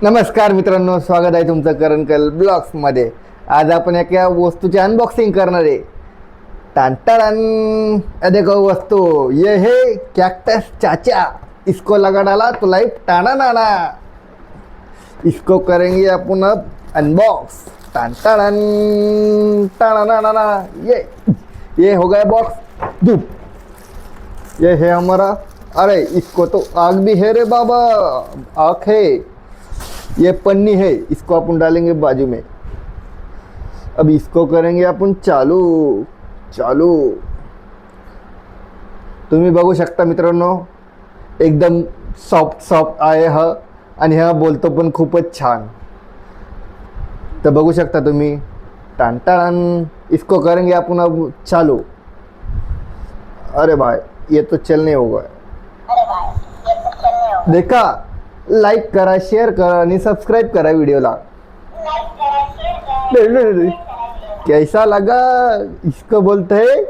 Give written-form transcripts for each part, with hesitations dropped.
नमस्कार मित्रांनो, स्वागत आहे तुमचं करणकल ब्लॉग्समध्ये। आज आपण एका वस्तूची अनबॉक्सिंग करणार आहे। टांटाड़न, देखो वस्तु ये है कैक्टस चाचा। इसको लगा डाला तो लाइफ टाना नाना। इसको करेंगे अपन अब अनबॉक्स। टांटाड़न टाना नाना। ये हो गया बॉक्स धूप। ये है हमारा, अरे इसको तो आग भी है रे बाबा, आग है। ये पन्नी है, इसको अपन डालेंगे बाजू में। अब इसको करेंगे अपन चालू चालू। तुम्ही बघू शकता मित्रांनो, एकदम सॉफ्ट सॉफ्ट आहे हा, आणि हा बोलतो पण खूपच छान। तर बघू शकता तुम्ही, टांटाड़न। इसको करेंगे अपन अब चालू। अरे भाई ये तो चलने होगा। देखा, लाइक करा, शेयर करा आणि सबस्क्राइब करा व्हिडिओला। कैसा लगा? इसको बोलते हैं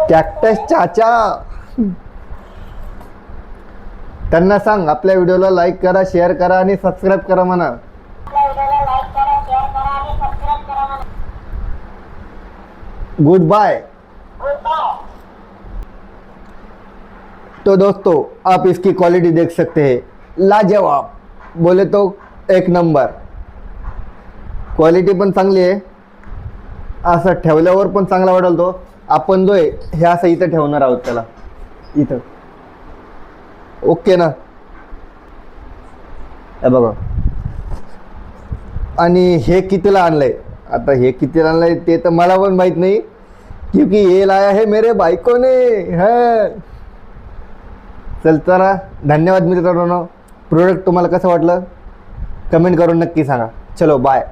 कैक्टस चाचा। त्यांना सांग आपल्या व्हिडिओला लाईक करा, शेअर करा आणि सबस्क्राइब करा म्हणा। Good bye. तो दोस्तों, आप इसकी क्वालिटी देख सकते हैं, लाजवाब, बोले तो एक नंबर। क्वालिटी पण चांगली आहे, असं ठेवल्यावर पण चांगला वाटेल तो। आपण जो आहे हे असं इथं ठेवणार आहोत, त्याला इथं। ओके ना? हे बघा, आणि हे कितीला आणलंय, आता हे कितीला आणलंय ते तर मला पण माहित नाही, क्योंकि ये लाया है मेरे बायको ने है। चल चला, धन्यवाद मित्रांनो। प्रोडक्ट तुम्हाला कसं वाटलं कमेंट करून नक्की सांगा। चलो बाय।